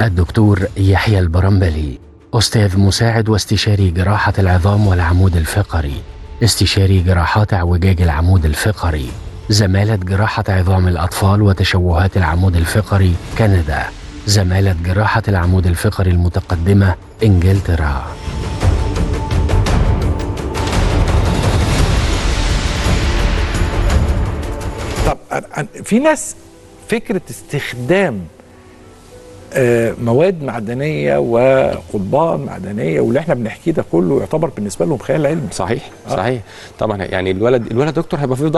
الدكتور يحيى البرمبلي، أستاذ مساعد واستشاري جراحة العظام والعمود الفقري، استشاري جراحات اعوجاج العمود الفقري، زمالة جراحة عظام الأطفال وتشوهات العمود الفقري كندا، زمالة جراحة العمود الفقري المتقدمة إنجلترا. طب في ناس فكرة استخدام مواد معدنية وقضبان معدنية واللي احنا بنحكيه ده كله يعتبر بالنسبة لهم خيال علمي. صحيح صحيح طبعا. يعني الولد دكتور هيبقى في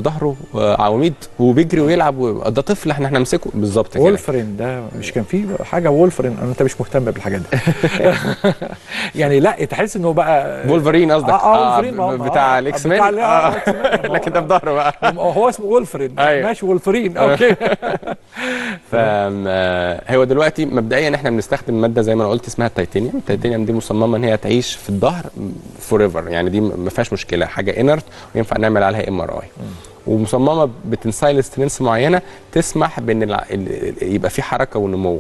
ظهره عواميد وبيجري ويلعب، ده طفل احنا هنمسكه بالظبط كده. وولفرين ده مش كان فيه حاجة وولفرين؟ انت مش مهتم بالحاجات دي. يعني لا تحس انه بقى وولفرين قصدك؟ وولفرين بتاع الاكس مان. لكن ده في ظهره بقى. هو اسمه وولفرين. أيوة. ماشي وولفرين اوكي. هو دلوقتي مبدئيا احنا بنستخدم ماده زي ما انا قلت اسمها التيتانيوم. التيتانيوم دي مصممه ان هي تعيش في الظهر فور ايفر، يعني دي ما فيهاش مشكله، حاجه انرت وينفع نعمل عليها MRI، ومصممه بتنسايل سترينث معينه تسمح بان يبقى في حركه ونمو.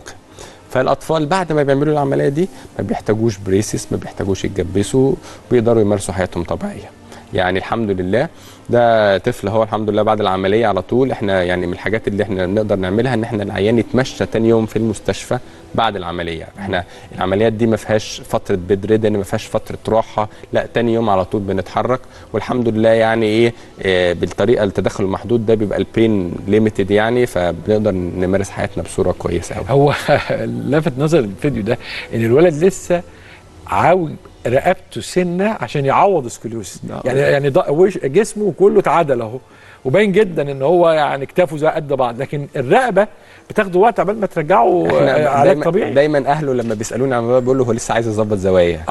فالاطفال بعد ما بيعملوا العمليه دي ما بيحتاجوش بريسس، ما بيحتاجوش يتجبسوا، بيقدروا يمارسوا حياتهم طبيعيه. يعني الحمد لله ده طفل هو الحمد لله بعد العمليه على طول. احنا يعني من الحاجات اللي احنا نقدر نعملها ان احنا العيان يتمشى تاني يوم في المستشفى بعد العمليه. احنا العمليات دي ما فيهاش فتره بيد ريدن، ما فيهاش فتره راحه، لا تاني يوم على طول بنتحرك. والحمد لله يعني ايه بالطريقه التدخل المحدود ده بيبقى البين ليميتد، يعني فبنقدر نمارس حياتنا بصوره كويسه قوي. هو لفت نظر الفيديو ده ان الولد لسه عاوج رقبته سنه عشان يعوض سكوليوسيس. يعني جسمه كله اتعدل اهو، وباين جدا ان هو يعني كتافه زي قد بعض، لكن الرقبه بتاخد وقت عبال ما ترجعه علاج طبيعي. دايما اهله لما بيسالوني عن بيقول له هو لسه عايز يظبط زوايا.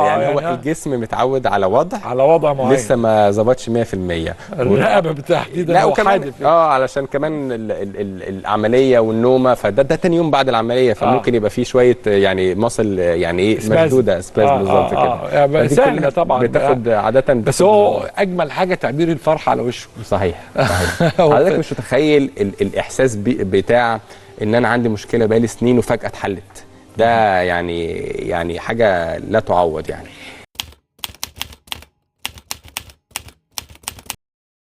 يعني هو الجسم متعود على وضع معين لسه ما ظبطش 100%. الرقبه بالتحديد لا وكمان علشان كمان العمليه والنومه، فده تاني يوم بعد العمليه، فممكن يبقى فيه شويه يعني مصل يعني ايه مشدوده سباز بالظبط كده. سهله طبعا بتاخد عاده، بس هو اجمل حاجه تعبير الفرحه على وشه. صحيح. حضرتك مش متخيل الاحساس بتاع ان انا عندي مشكله بقالي سنين وفجاه اتحلت، ده يعني حاجه لا تعوض يعني.